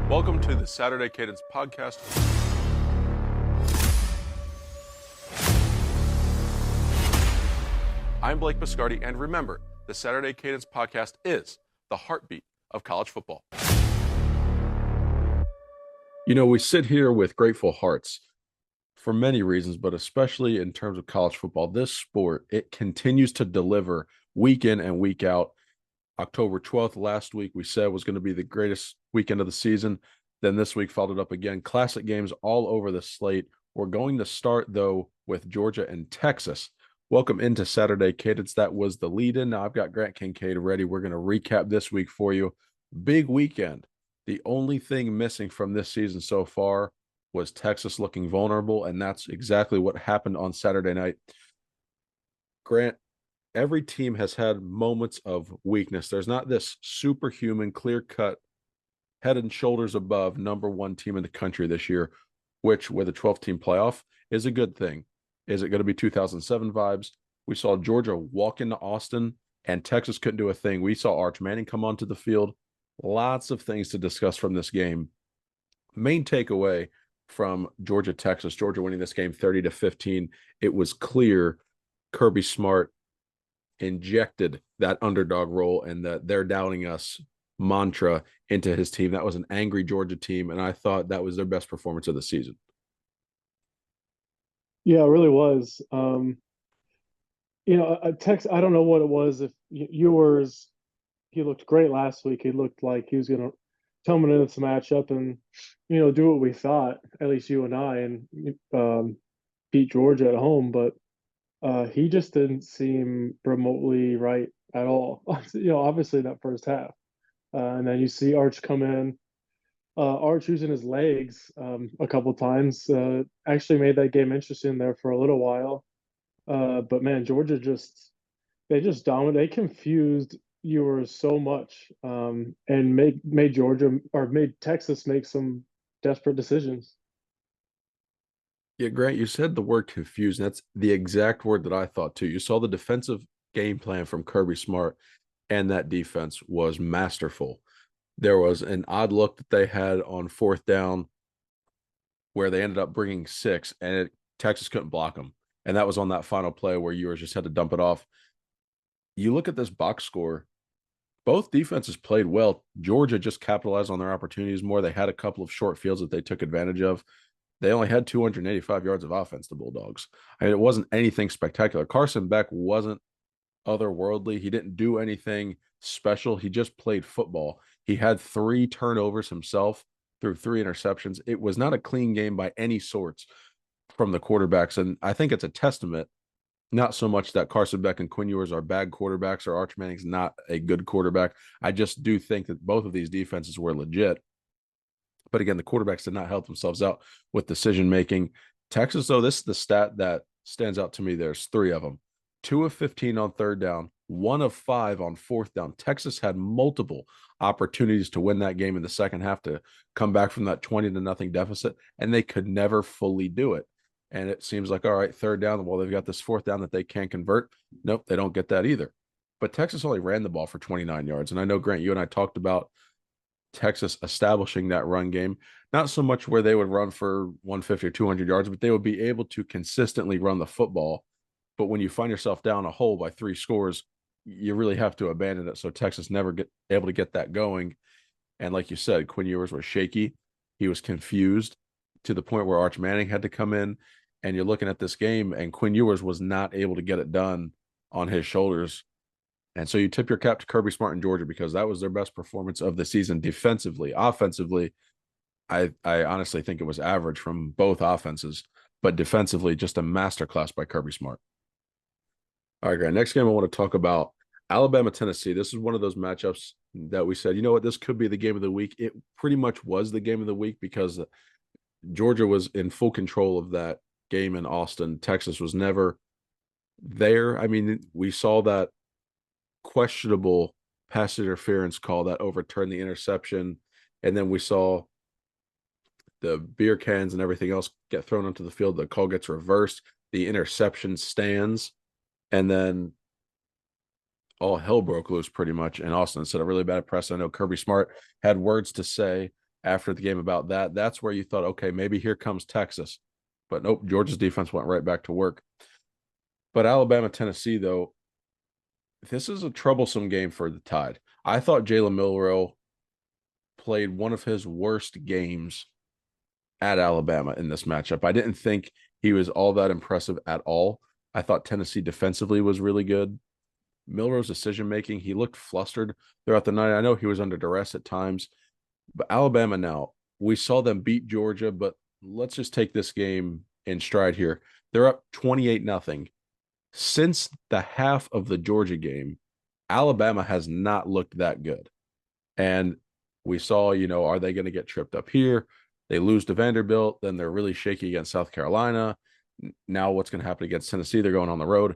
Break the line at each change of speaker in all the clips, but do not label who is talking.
Welcome to the Saturday Cadence podcast. I'm Blake Biscardi, and remember, the Saturday Cadence podcast is the heartbeat of college football. You know, we sit here with grateful hearts for many reasons, but especially in terms of college football. This sport, it continues to deliver week in and week out. October 12th last week, we said was going to be the greatest weekend of the season. Then this week followed up again. Classic games all over the slate. We're going to start, though, with Georgia and Texas. Welcome into Saturday Cadence. That was the lead-in. Now I've got Grant Kincaid ready. We're going to recap this week for you. Big weekend. The only thing missing from this season so far was Texas looking vulnerable, and that's exactly what happened on Saturday night. Grant, every team has had moments of weakness. There's not this superhuman, clear-cut, head and shoulders above number one team in the country this year, which with a 12-team playoff is a good thing. Is it going to be 2007 vibes? We saw Georgia walk into Austin, and Texas couldn't do a thing. We saw Arch Manning come onto the field. Lots of things to discuss from this game. Main takeaway from Georgia, Texas, Georgia winning this game 30-15. It was clear Kirby Smart injected that underdog role and that they're doubting us mantra into his team. That was an angry Georgia team, and I thought that was their best performance of the season.
Yeah, it really was. Tex, I don't know what it was. If Ewers, he looked great last week. He looked like he was going to come into this matchup and, do what we thought, at least you and I, and beat Georgia at home. But he just didn't seem remotely right at all. Obviously that first half. And then you see Arch come in. Arch using his legs a couple times actually made that game interesting there for a little while. But man, Georgia they just dominated. They confused Ewers so much and made Texas make some desperate decisions.
Yeah, Grant, you said the word confused. That's the exact word that I thought too. You saw the defensive game plan from Kirby Smart, and that defense was masterful. There was an odd look that they had on fourth down where they ended up bringing six, and Texas couldn't block them. And that was on that final play where Ewers just had to dump it off. You look at this box score, both defenses played well. Georgia just capitalized on their opportunities more. They had a couple of short fields that they took advantage of. They only had 285 yards of offense, the Bulldogs. I mean, it wasn't anything spectacular. Carson Beck wasn't otherworldly. He didn't do anything special. He just played football. He had 3 turnovers himself through 3 interceptions. It was not a clean game by any sorts from the quarterbacks. And I think it's a testament, not so much that Carson Beck and Quinn Ewers are bad quarterbacks or Arch Manning's not a good quarterback. I just do think that both of these defenses were legit. But again, the quarterbacks did not help themselves out with decision-making. Texas, though, this is the stat that stands out to me. There's 3 of them. 2 of 15 on third down, 1 of 5 on fourth down. Texas had multiple opportunities to win that game in the second half to come back from that 20-0 deficit, and they could never fully do it. And it seems like, all right, third down, well, they've got this fourth down that they can't convert. Nope, they don't get that either. But Texas only ran the ball for 29 yards. And I know, Grant, you and I talked about Texas establishing that run game, not so much where they would run for 150 or 200 yards, but they would be able to consistently run the football. But when you find yourself down a hole by 3 scores, you really have to abandon it. So Texas never able to get that going. And like you said, Quinn Ewers was shaky. He was confused to the point where Arch Manning had to come in. And you're looking at this game, and Quinn Ewers was not able to get it done on his shoulders. And so you tip your cap to Kirby Smart and Georgia because that was their best performance of the season defensively. Offensively, I honestly think it was average from both offenses, but defensively, just a masterclass by Kirby Smart. All right, Grant, next game I want to talk about Alabama, Tennessee. This is one of those matchups that we said, you know what, this could be the game of the week. It pretty much was the game of the week because Georgia was in full control of that game in Austin. Texas was never there. I mean, we saw that questionable pass interference call that overturned the interception, and then we saw the beer cans and everything else get thrown onto the field. The call gets reversed. The interception stands, and then all hell broke loose pretty much in Austin. Set a really bad press. I know Kirby Smart had words to say after the game about that. That's where you thought, okay, maybe here comes Texas. But nope, Georgia's defense went right back to work. But Alabama, Tennessee, though, this is a troublesome game for the Tide. I thought Jalen Milroe played one of his worst games at Alabama in this matchup. I didn't think he was all that impressive at all. I thought Tennessee defensively was really good. Milroe's decision making, he looked flustered throughout the night. I know he was under duress at times, but Alabama now, we saw them beat Georgia, but let's just take this game in stride here. They're up 28-0. Since the half of the Georgia game, Alabama has not looked that good. And we saw, are they going to get tripped up here? They lose to Vanderbilt, then they're really shaky against South Carolina. Now, what's going to happen against Tennessee? They're going on the road.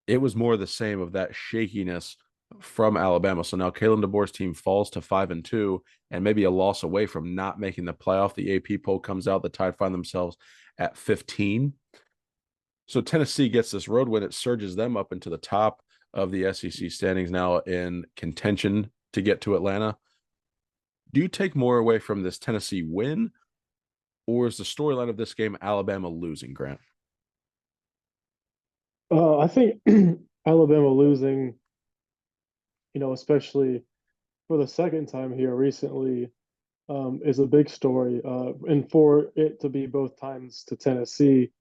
It was more the same of that shakiness from Alabama. So now Kalen DeBoer's team falls to 5-2 and maybe a loss away from not making the playoff. The AP poll comes out, the Tide find themselves at 15. So Tennessee gets this road win. It surges them up into the top of the SEC standings now in contention to get to Atlanta. Do you take more away from this Tennessee win, or is the storyline of this game Alabama losing, Grant?
I think Alabama losing, especially for the second time here recently, is a big story. And for it to be both times to Tennessee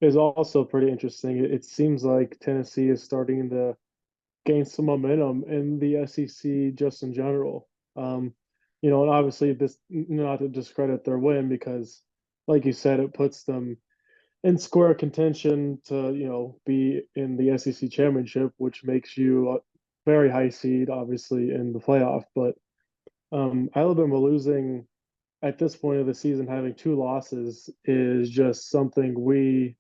is also pretty interesting. It seems like Tennessee is starting to gain some momentum in the SEC just in general. And obviously this not to discredit their win because, like you said, it puts them in square contention to be in the SEC championship, which makes you a very high seed, obviously, in the playoff. But Alabama losing at this point of the season, having two losses, is just something we.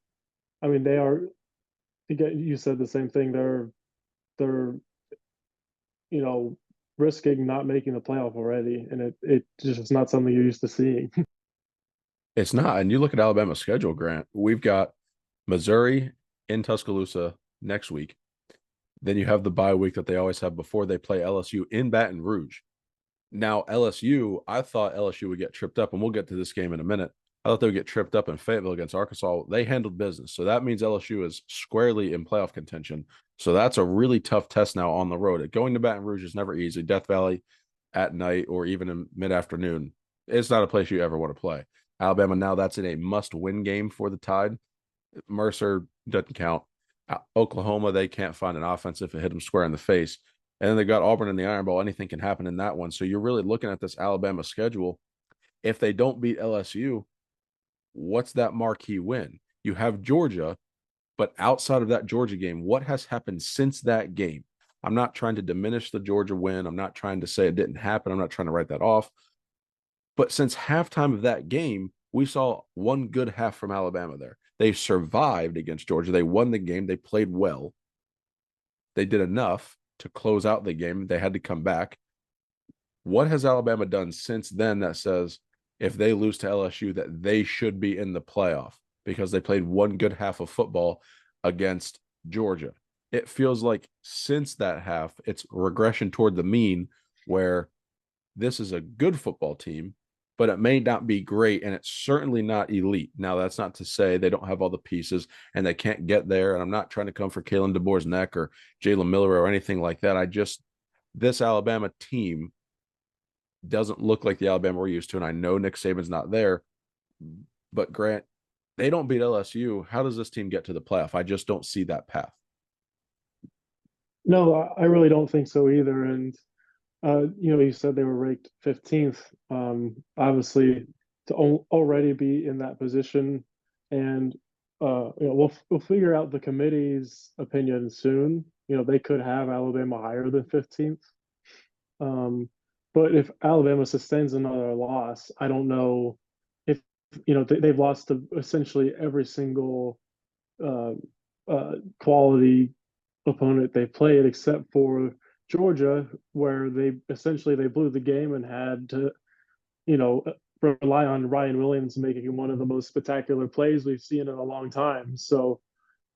I mean, they are. You said the same thing. They're risking not making the playoff already, and it just is not something you're used to seeing.
It's not. And you look at Alabama's schedule, Grant. We've got Missouri in Tuscaloosa next week. Then you have the bye week that they always have before they play LSU in Baton Rouge. Now, LSU, I thought LSU would get tripped up, and we'll get to this game in a minute. I thought they would get tripped up in Fayetteville against Arkansas. They handled business. So that means LSU is squarely in playoff contention. So that's a really tough test now on the road. Going to Baton Rouge is never easy. Death Valley at night or even in mid afternoon, it's not a place you ever want to play. Alabama, now that's in a must win game for the Tide. Mercer doesn't count. Oklahoma, they can't find an offense if it hit them square in the face. And then they got Auburn in the Iron Bowl. Anything can happen in that one. So you're really looking at this Alabama schedule. If they don't beat LSU, what's that marquee win? You have Georgia, but outside of that Georgia game, what has happened since that game? I'm not trying to diminish the Georgia win. I'm not trying to say it didn't happen. I'm not trying to write that off. But since halftime of that game, we saw one good half from Alabama there. They survived against Georgia. They won the game. They played well. They did enough to close out the game. They had to come back. What has Alabama done since then that says if they lose to LSU that they should be in the playoff because they played one good half of football against Georgia? It feels like since that half, it's regression toward the mean where this is a good football team, but it may not be great, and it's certainly not elite. Now, that's not to say they don't have all the pieces and they can't get there, and I'm not trying to come for Kalen DeBoer's neck or Jalen Miller or anything like that. This Alabama team doesn't look like the Alabama we're used to, and I know Nick Saban's not there, but Grant, they don't beat LSU. How does this team get to the playoff? I just don't see that path.
No, I really don't think so either. And you said they were ranked 15th. Obviously, to already be in that position, and we'll figure out the committee's opinion soon. They could have Alabama higher than 15th. But if Alabama sustains another loss, I don't know if they've lost to essentially every single uh, quality opponent they played except for Georgia, where they blew the game and had to, you know, rely on Ryan Williams making one of the most spectacular plays we've seen in a long time. So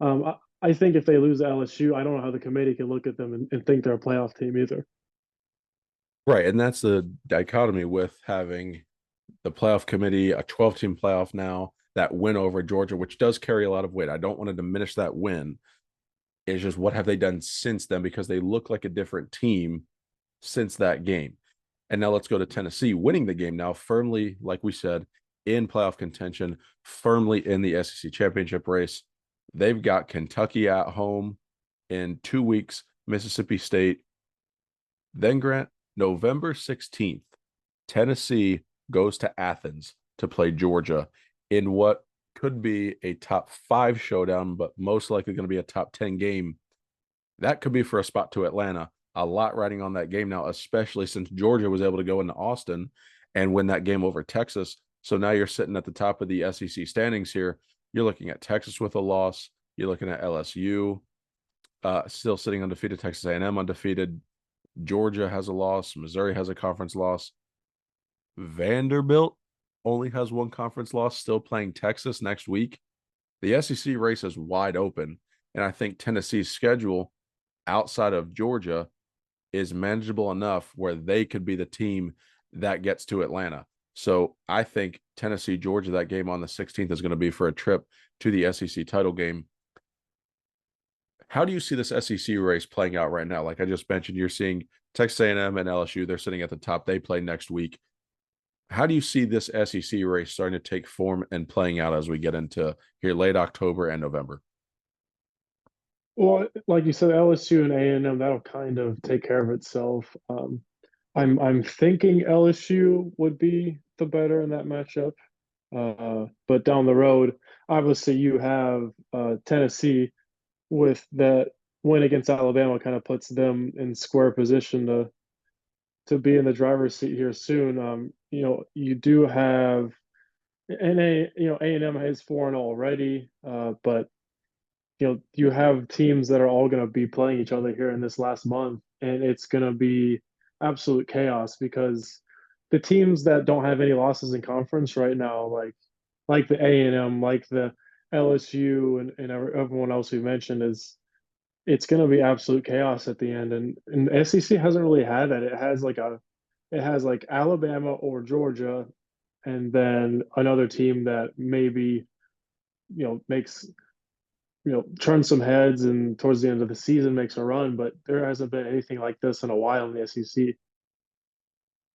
I think if they lose to LSU, I don't know how the committee can look at them and think they're a playoff team either.
Right. And that's the dichotomy with having the playoff committee, a 12-team playoff now, that win over Georgia, which does carry a lot of weight. I don't want to diminish that win. It's just what have they done since then because they look like a different team since that game. And now let's go to Tennessee winning the game now firmly, like we said, in playoff contention, firmly in the SEC championship race. They've got Kentucky at home in 2 weeks, Mississippi State. Then, Grant, November 16th, Tennessee goes to Athens to play Georgia in what could be a top 5 showdown, but most likely going to be a top 10 game. That could be for a spot to Atlanta. A lot riding on that game now, especially since Georgia was able to go into Austin and win that game over Texas. So now you're sitting at the top of the SEC standings here. You're looking at Texas with a loss. You're looking at LSU still sitting undefeated. Texas A&M undefeated. Georgia has a loss. Missouri has a conference loss. Vanderbilt only has one conference loss, still playing Texas next week. The SEC race is wide open. And I think Tennessee's schedule outside of Georgia is manageable enough where they could be the team that gets to Atlanta. So I think Tennessee, Georgia, that game on the 16th is going to be for a trip to the SEC title game. How do you see this SEC race playing out right now? Like I just mentioned, you're seeing Texas A&M and LSU. They're sitting at the top. They play next week. How do you see this SEC race starting to take form and playing out as we get into here late October and November?
Well, like you said, LSU and A&M, that'll kind of take care of itself. I'm thinking LSU would be the better in that matchup. But down the road, obviously you have Tennessee with that win against Alabama kind of puts them in square position to be in the driver's seat here soon. You do have A&M has 4-0 already, but you have teams that are all going to be playing each other here in this last month, and it's going to be absolute chaos because the teams that don't have any losses in conference right now, like the A&M, like the LSU, and everyone else we mentioned, is it's going to be absolute chaos at the end. And the SEC hasn't really had that. It has like Alabama or Georgia, and then another team that maybe makes turn some heads and towards the end of the season makes a run, but there hasn't been anything like this in a while in the SEC.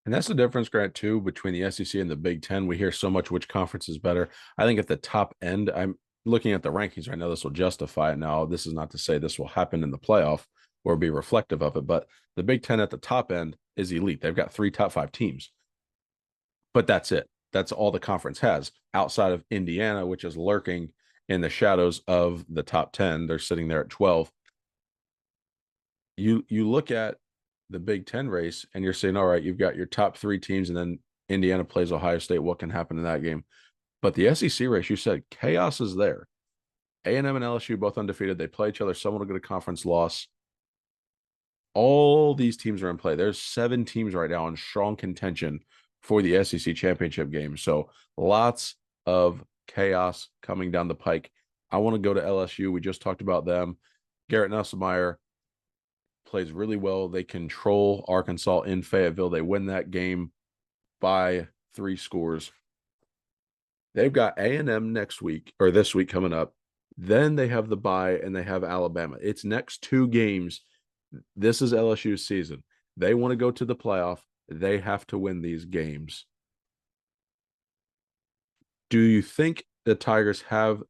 And that's the difference, Grant, too, between the SEC and the Big Ten. We hear so much which conference is better. I think at the top end, I'm looking at the rankings right now. This will justify it. Now, this is not to say this will happen in the playoff or be reflective of it, but the Big Ten at the top end is elite. They've got 3 top 5 teams, but that's it. That's all the conference has outside of Indiana, which is lurking in the shadows of the top 10. They're sitting there at 12. You look at the Big Ten race and you're saying, all right, you've got your top 3 teams, and then Indiana plays Ohio State. What can happen in that game? But the SEC race, you said chaos is there. A&M and LSU both undefeated. They play each other. Someone will get a conference loss. All these teams are in play. There's 7 teams right now in strong contention for the SEC championship game. So lots of chaos coming down the pike. I want to go to LSU. We just talked about them. Garrett Nussmeier plays really well. They control Arkansas in Fayetteville. They win that game by 3 scores. They've got A&M next week or this week coming up. Then they have the bye and they have Alabama. It's next 2 games. This is LSU's season. They want to go to the playoff. They have to win these games. Do you think the Tigers have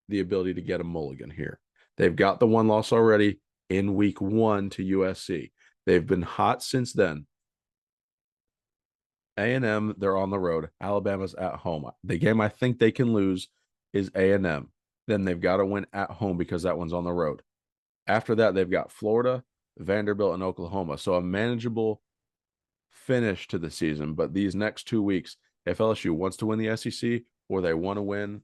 the ability to get a mulligan here? They've got the 1 loss already in week 1 to USC. They've been hot since then. A&M, they're on the road. Alabama's at home. The game I think they can lose is A&M. Then they've got to win at home because that one's on the road. After that, they've got Florida, Vanderbilt, and Oklahoma. So a manageable finish to the season. But these next 2 weeks, if LSU wants to win the SEC or they want to win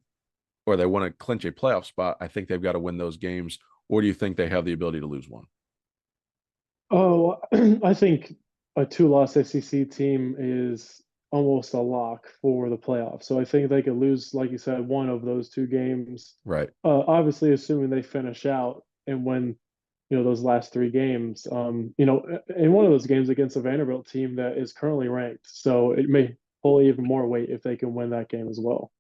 or they want to clinch a playoff spot, I think they've got to win those games. Or do you think they have the ability to lose one?
Oh, I think a 2-loss SEC team is almost a lock for the playoffs. So I think they could lose, like you said, one of those 2 games.
Right.
Obviously, assuming they finish out and win, those last 3 games. In one of those games against a Vanderbilt team that is currently ranked. So pull even more weight if they can win that game as well.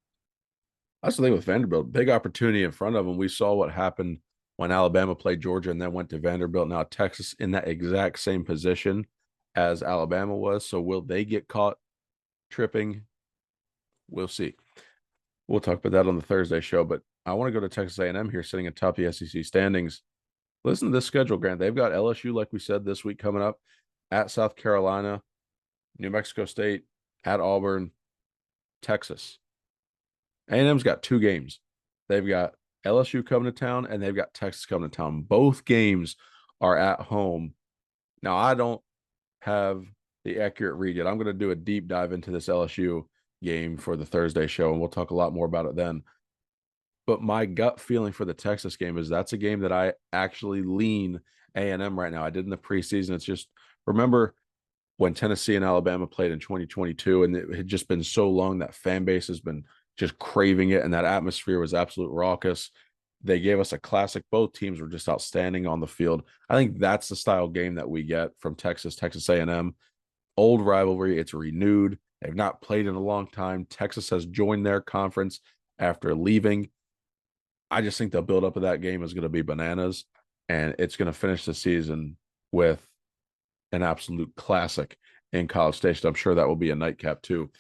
That's the thing with Vanderbilt. Big opportunity in front of them. We saw what happened when Alabama played Georgia and then went to Vanderbilt. Now Texas in that exact same position as Alabama was. So will they get caught tripping? We'll see. We'll talk about that on the Thursday show. But I want to go to Texas A&M here, sitting atop the SEC standings. Listen to this schedule, Grant. They've got LSU, like we said, this week coming up at South Carolina, New Mexico State, at Auburn, Texas. A&M's got 2 games. They've got LSU coming to town and they've got Texas coming to town. Both games are at home. Now, I don't have the accurate read yet. I'm going to do a deep dive into this LSU game for the Thursday show, and we'll talk a lot more about it then. But my gut feeling for the Texas game is that's a game that I actually lean A&M right now. I did in the preseason. It's just, remember when Tennessee and Alabama played in 2022, and it had just been so long that fan base has been just craving it, and that atmosphere was absolute raucous. They gave us a classic. Both teams were just outstanding on the field. I think that's the style game that we get from Texas A&M. Old rivalry, it's renewed. They've not played in a long time. Texas has joined their conference after leaving. I just think the build-up of that game is going to be bananas, and it's going to finish the season with an absolute classic in College Station. I'm sure that will be a nightcap too.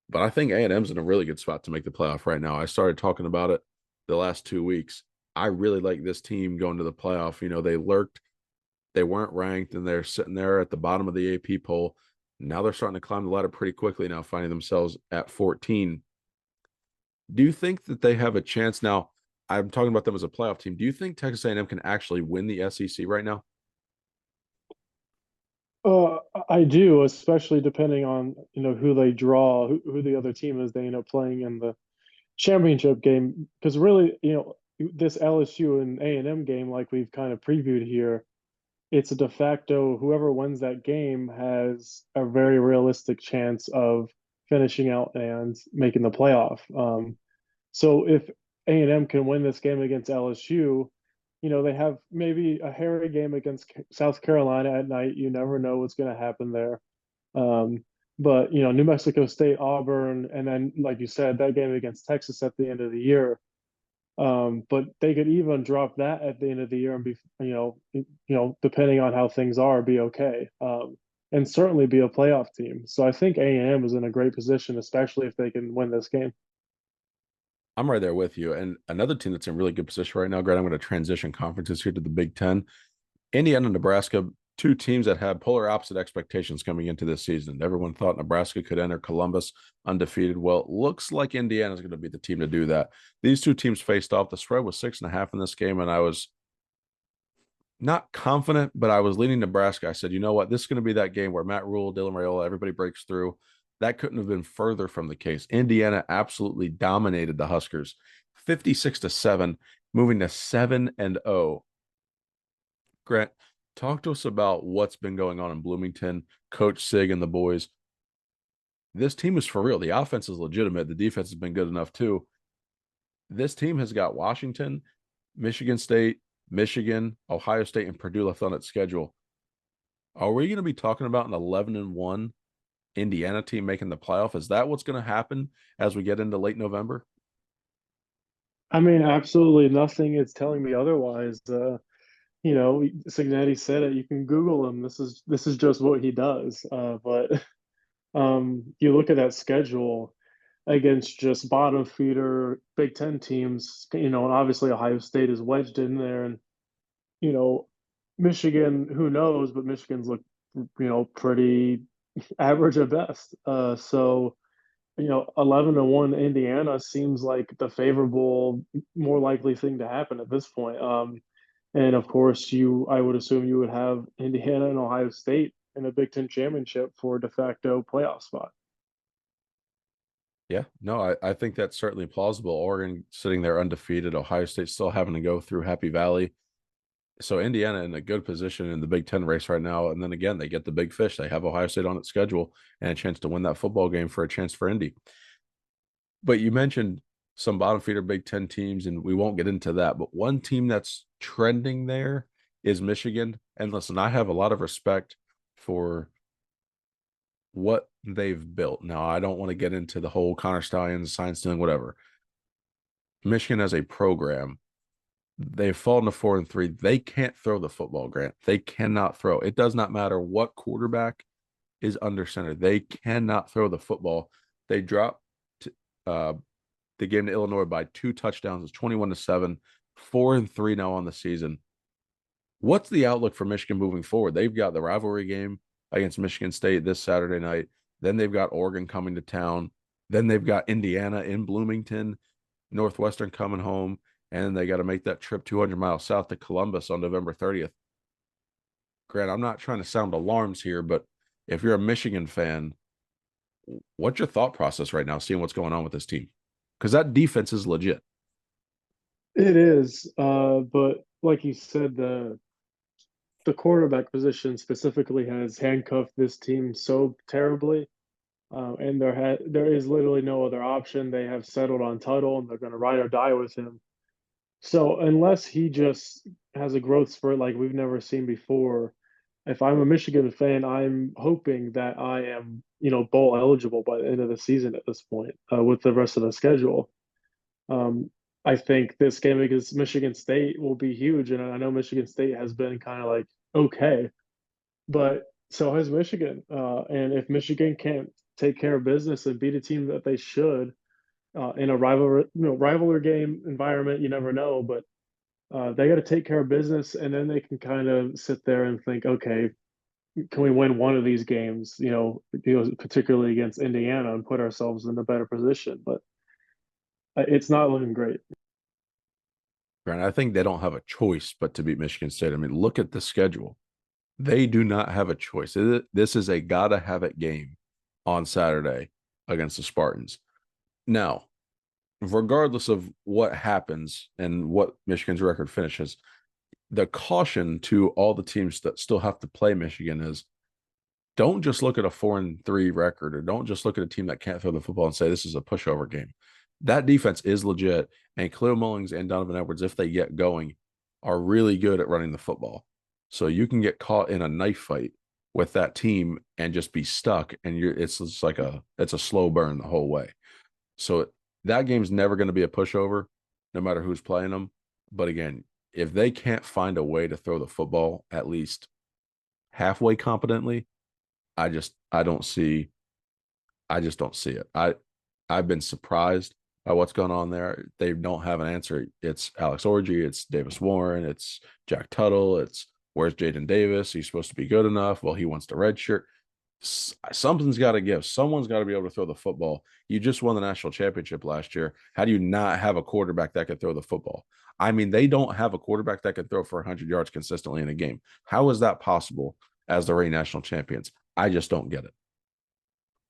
But I think A&M's in a really good spot to make the playoff right now. I started talking about it the last 2 weeks. I really like this team going to the playoff. You know, they lurked, they weren't ranked, and they're sitting there at the bottom of the AP poll. Now they're starting to climb the ladder pretty quickly now, finding themselves at 14. Do you think that they have a chance now? I'm talking about them as a playoff team. Do you think Texas A&M can actually win the SEC right now?
Uh, I do, especially depending on who they draw, who the other team is they end up playing in the championship game. Because really, this LSU and A&M game, like we've kind of previewed here, it's a de facto whoever wins that game has a very realistic chance of finishing out and making the playoff. So if A&M can win this game against LSU, they have maybe a hairy game against South Carolina at night. You never know what's going to happen there. Um, but New Mexico State, Auburn, and then like you said, that game against Texas at the end of the year. But they could even drop that at the end of the year and be, depending on how things are, be okay. And certainly be a playoff team. So I think A&M is in a great position, especially if they can win this game.
I'm right there with you. And another team that's in really good position right now, Grant, I'm going to transition conferences here to the Big Ten. Indiana, Nebraska, 2 teams that had polar opposite expectations coming into this season. Everyone thought Nebraska could enter Columbus undefeated. Well, it looks like Indiana is going to be the team to do that. These 2 teams faced off. The spread was 6.5 in this game, and I was not confident, but I was leaning Nebraska. I said, you know what? This is going to be that game where Matt Rule, Dylan Raiola, everybody breaks through. That couldn't have been further from the case. Indiana absolutely dominated the Huskers, 56-7, moving to 7-0. Grant, talk to us about what's been going on in Bloomington, Coach Sig and the boys. This team is for real. The offense is legitimate. The defense has been good enough too. This team has got Washington, Michigan State, Michigan, Ohio State, and Purdue left on its schedule. Are we going to be talking about an 11-1 Indiana team making the playoff? Is that what's going to happen as we get into late November?
I mean, absolutely nothing is telling me otherwise. Signetti said it. You can Google him. This is just what he does. But you look at that schedule against just bottom feeder Big Ten teams, and obviously Ohio State is wedged in there, and you know, Michigan, who knows, but Michigan's look, pretty average at best. So 11-1 Indiana seems like the favorable, more likely thing to happen at this point. And of course, I would assume you would have Indiana and Ohio State in a Big Ten championship for de facto playoff spot.
Yeah, no, I think that's certainly plausible. Oregon sitting there undefeated, Ohio State still having to go through Happy Valley. So Indiana in a good position in the Big Ten race right now. And then again, they get the big fish. They have Ohio State on its schedule and a chance to win that football game for a chance for Indy. But you mentioned some bottom feeder Big Ten teams, and we won't get into that. But one team that's trending there is Michigan. And listen, I have a lot of respect for what they've built. Now, I don't want to get into the whole Connor Stallions, science stealing, whatever. Michigan as a program, they've fallen to 4-3. They can't throw the football, Grant. They cannot throw. It does not matter what quarterback is under center. They cannot throw the football. They dropped uh, the game to Illinois by 2 touchdowns. It's 21-7, 4-3 now on the season. What's the outlook for Michigan moving forward? They've got the rivalry game against Michigan State this Saturday night. Then they've got Oregon coming to town. Then they've got Indiana in Bloomington, Northwestern coming home, and then they got to make that trip 200 miles south to Columbus on November 30th. Grant, I'm not trying to sound alarms here, but if you're a Michigan fan, what's your thought process right now, seeing what's going on with this team? Because that defense is legit.
It is, but like you said, the quarterback position specifically has handcuffed this team so terribly. And there is literally no other option. They have settled on Tuttle, and they're going to ride or die with him. So unless he just has a growth spurt like we've never seen before, if I'm a Michigan fan, I'm hoping that I am, bowl eligible by the end of the season at this point, with the rest of the schedule. Um, I think this game against Michigan State will be huge, and I know Michigan State has been kind of like okay, but so has Michigan. And if Michigan can't take care of business and beat a team that they should in a rivalry game environment, you never know. But they got to take care of business, and then they can kind of sit there and think, okay, can we win one of these games? Particularly against Indiana, and put ourselves in a better position. But it's not looking great.
Grant, I think they don't have a choice but to beat Michigan State. I mean, look at the schedule. They do not have a choice. This is a gotta have it game on Saturday against the Spartans. Now, regardless of what happens and what Michigan's record finishes, the caution to all the teams that still have to play Michigan is don't just look at a 4-3 record, or don't just look at a team that can't throw the football and say this is a pushover game. That defense is legit, and Khalil Mullings and Donovan Edwards, if they get going, are really good at running the football. So you can get caught in a knife fight with that team and just be stuck, and it's just like it's a slow burn the whole way. So that game's never going to be a pushover, no matter who's playing them. But again, if they can't find a way to throw the football at least halfway competently, I just don't see it. I've been surprised by what's going on there. They don't have an answer. It's Alex Orji, it's Davis Warren, it's Jack Tuttle, it's where's Jaden Davis? He's supposed to be good enough. Well, he wants the red shirt. Something's got to give. Someone's got to be able to throw the football. You just won the national championship last year. How do you not have a quarterback that could throw the football? I mean, they don't have a quarterback that can throw for 100 yards consistently in a game. How is that possible as the reigning national champions? I just don't get it.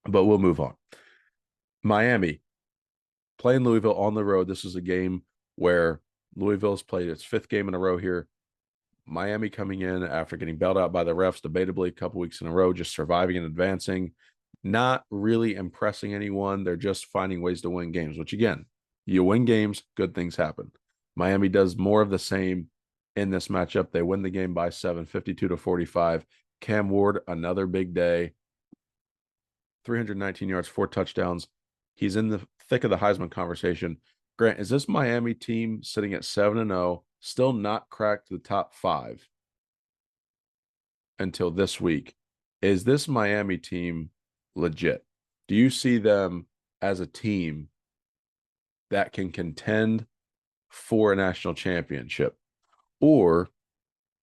But we'll move on. Miami playing Louisville on the road. This is a game where Louisville has played its fifth game in a row here. Miami coming in after getting bailed out by the refs, debatably a couple weeks in a row, just surviving and advancing, not really impressing anyone. They're just finding ways to win games, which again, you win games, good things happen. Miami does more of the same in this matchup. They win the game by 7, 52-45. Cam Ward, another big day, 319 yards, 4 touchdowns. He's in the thick of the Heisman conversation. Grant, is this Miami team sitting at 7-0, still not cracked the top 5 until this week? Is this Miami team legit? Do you see them as a team that can contend for a national championship? Or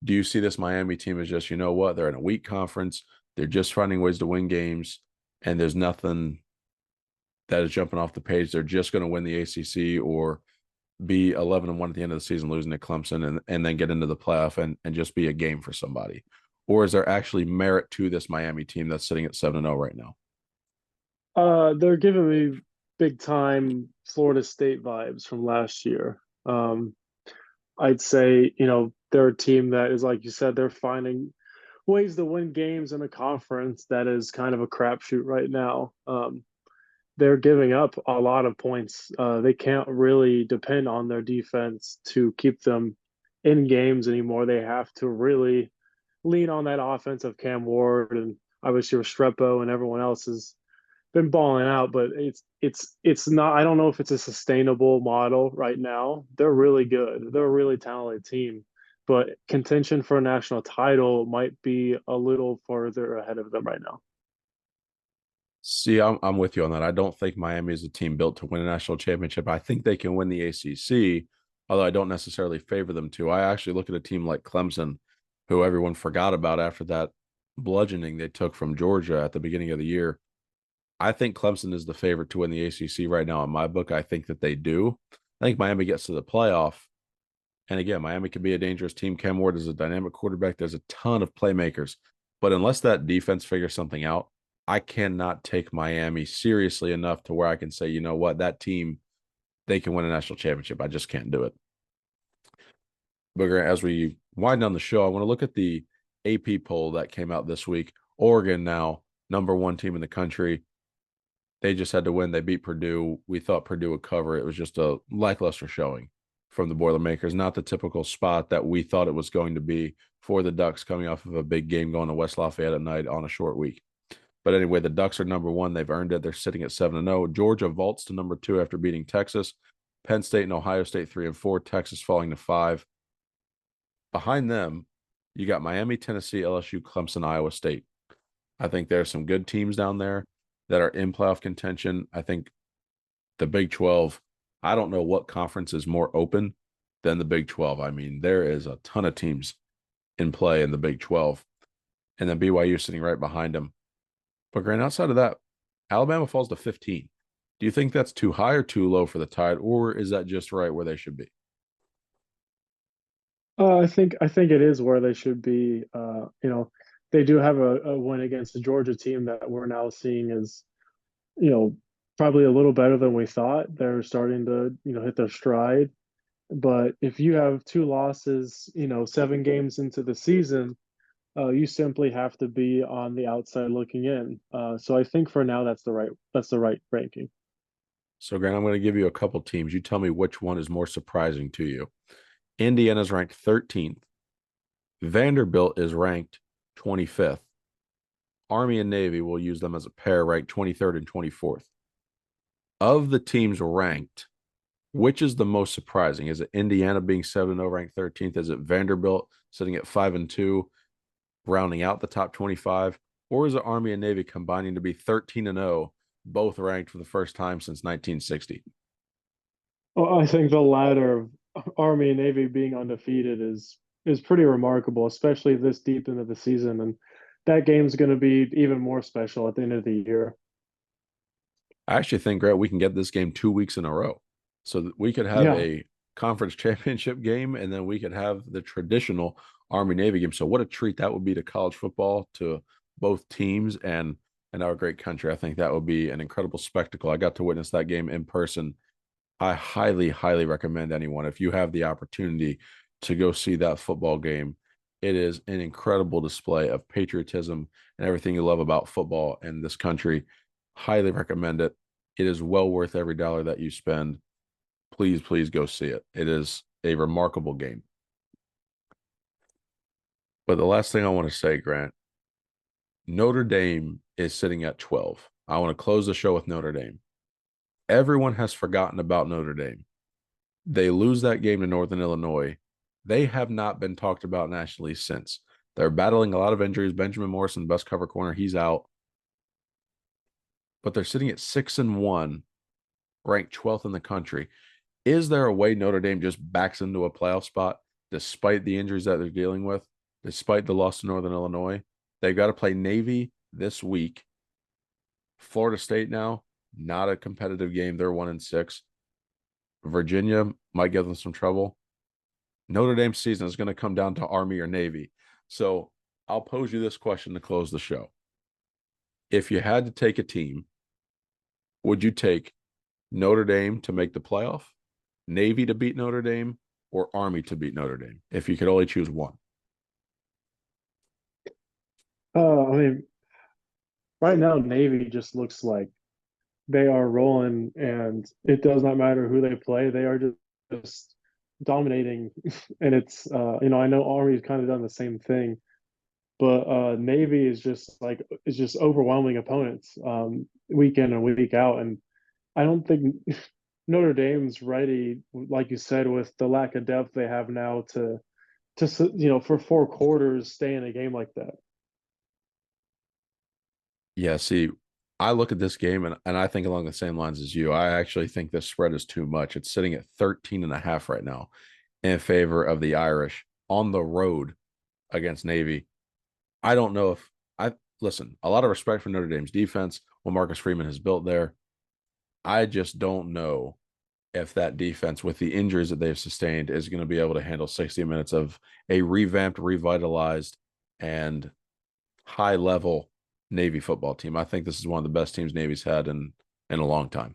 do you see this Miami team as just, you know what, they're in a weak conference, they're just finding ways to win games, and there's nothing that is jumping off the page? They're just going to win the ACC or be 11-1 at the end of the season, losing to Clemson, and then get into the playoff and just be a game for somebody? Or is there actually merit to this Miami team that's sitting at 7-0 right now?
They're giving me big time Florida State vibes from last year. I'd say, they're a team that is, like you said, they're finding ways to win games in a conference that is kind of a crapshoot right now. They're giving up a lot of points. They can't really depend on their defense to keep them in games anymore. They have to really lean on that offense of Cam Ward and obviously Restrepo and everyone else has been balling out, but it's not. I don't know if it's a sustainable model right now. They're really good. They're a really talented team, but contention for a national title might be a little further ahead of them right now.
See, I'm with you on that. I don't think Miami is a team built to win a national championship. I think they can win the ACC, although I don't necessarily favor them to. I actually look at a team like Clemson, who everyone forgot about after that bludgeoning they took from Georgia at the beginning of the year. I think Clemson is the favorite to win the ACC right now in my book. I think that they do. I think Miami gets to the playoff. And again, Miami could be a dangerous team. Cam Ward is a dynamic quarterback. There's a ton of playmakers. But unless that defense figures something out, I cannot take Miami seriously enough to where I can say, you know what, that team, they can win a national championship. I just can't do it. But as we wind down the show, I want to look at the AP poll that came out this week. Oregon now, number one team in the country. They just had to win. They beat Purdue. We thought Purdue would cover. It was just a lackluster showing from the Boilermakers, not the typical spot that we thought it was going to be for the Ducks coming off of a big game going to West Lafayette at night on a short week. But anyway, the Ducks are number one. They've earned it. They're sitting at 7-0. Georgia vaults to number two after beating Texas. Penn State and Ohio State 3-4. Texas falling to 5. Behind them, you got Miami, Tennessee, LSU, Clemson, Iowa State. I think there are some good teams down there that are in playoff contention. I think the Big 12, I don't know what conference is more open than the Big 12. I mean, there is a ton of teams in play in the Big 12. And then BYU sitting right behind them. But Grant, outside of that, Alabama falls to 15. Do you think that's too high or too low for the Tide, or is that just right where they should be?
I think it is where they should be. They do have a win against the Georgia team that we're now seeing as you know probably a little better than we thought. They're starting to hit their stride. But if you have two losses, 7 games into the season, you simply have to be on the outside looking in. So I think for now that's the right ranking.
So, Grant, I'm going to give you a couple teams. You tell me which one is more surprising to you. Indiana's ranked 13th. Vanderbilt is ranked 25th. Army and Navy will use them as a pair, ranked 23rd and 24th. Of the teams ranked, which is the most surprising? Is it Indiana being 7-0, ranked 13th? Is it Vanderbilt sitting at 5-2, rounding out the top 25? Or is it Army and Navy combining to be 13-0, both ranked for the first time since 1960?
Well, I think the latter of Army and Navy being undefeated is pretty remarkable, especially this deep into the season. And that game's going to be even more special at the end of the year.
I actually think, Grant, we can get this game 2 weeks in a row. So that we could have
Yeah.
a conference championship game and then we could have the traditional Army Navy game. So what a treat that would be to college football, to both teams and our great country. I think that would be an incredible spectacle. I got to witness that game in person. I highly, highly recommend anyone, if you have the opportunity to go see that football game. It is an incredible display of patriotism and everything you love about football in this country. Highly recommend it. It is well worth every dollar that you spend. Please, please go see it. It is a remarkable game. But the last thing I want to say, Grant, Notre Dame is sitting at 12. I want to close the show with Notre Dame. Everyone has forgotten about Notre Dame. They lose that game to Northern Illinois. They have not been talked about nationally since. They're battling a lot of injuries. Benjamin Morrison, the best cover corner, he's out. But they're sitting at 6-1, ranked 12th in the country. Is there a way Notre Dame just backs into a playoff spot despite the injuries that they're dealing with, despite the loss to Northern Illinois? They've got to play Navy this week. Florida State now, not a competitive game. They're 1-6. Virginia might give them some trouble. Notre Dame's season is going to come down to Army or Navy. So I'll pose you this question to close the show. If you had to take a team, would you take Notre Dame to make the playoff, Navy to beat Notre Dame, or Army to beat Notre Dame, if you could only choose one?
I mean, right now Navy just looks like they are rolling, and it does not matter who they play. They are just dominating, and it's I know Army's kind of done the same thing. but Navy is just overwhelming opponents week in and week out, and I don't think Notre Dame's ready, like you said, with the lack of depth they have now to for 4 quarters stay in a game like that.
Yeah, see, I look at this game and I think along the same lines as you. I actually think this spread is too much. It's sitting at 13.5 right now in favor of the Irish on the road against Navy. I don't know if I listen, a lot of respect for Notre Dame's defense, what Marcus Freeman has built there. I just don't know if that defense, with the injuries that they've sustained, is going to be able to handle 60 minutes of a revamped, revitalized, and high level Navy football team. I think this is one of the best teams Navy's had in a long time.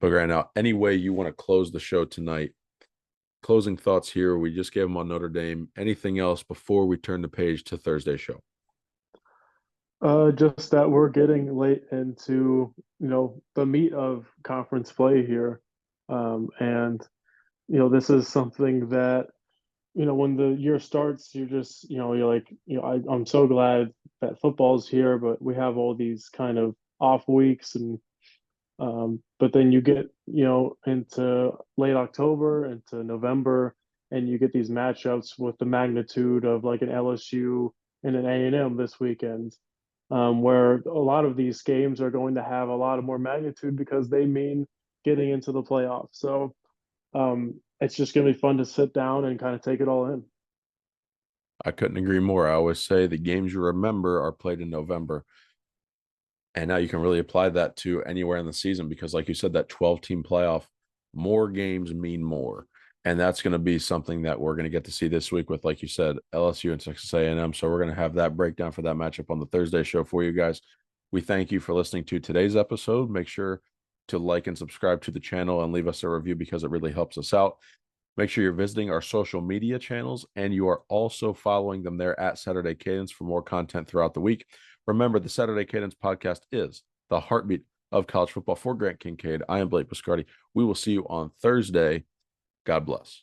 But right now, any way you want to close the show tonight, closing thoughts here. We just gave them on Notre Dame. Anything else before we turn the page to Thursday show?
Just that we're getting late into the meat of conference play here, and this is something that when the year starts, you're just you're like I'm so glad that football's here, but we have all these kind of off weeks, and but then you get into late October, into November, and you get these matchups with the magnitude of like an LSU and an A&M this weekend, where a lot of these games are going to have a lot of more magnitude because they mean getting into the playoffs. So it's just going to be fun to sit down and kind of take it all in.
I couldn't agree more. I always say the games you remember are played in November. And now you can really apply that to anywhere in the season because, like you said, that 12-team playoff, more games mean more. And that's going to be something that we're going to get to see this week with, like you said, LSU and Texas A&M. So we're going to have that breakdown for that matchup on the Thursday show for you guys. We thank you for listening to today's episode. Make sure to like and subscribe to the channel and leave us a review because it really helps us out. Make sure you're visiting our social media channels and you are also following them there at Saturday Cadence for more content throughout the week. Remember, the Saturday Cadence podcast is the heartbeat of college football. For Grant Kincaid, I am Blake Biscardi. We will see you on Thursday. God bless.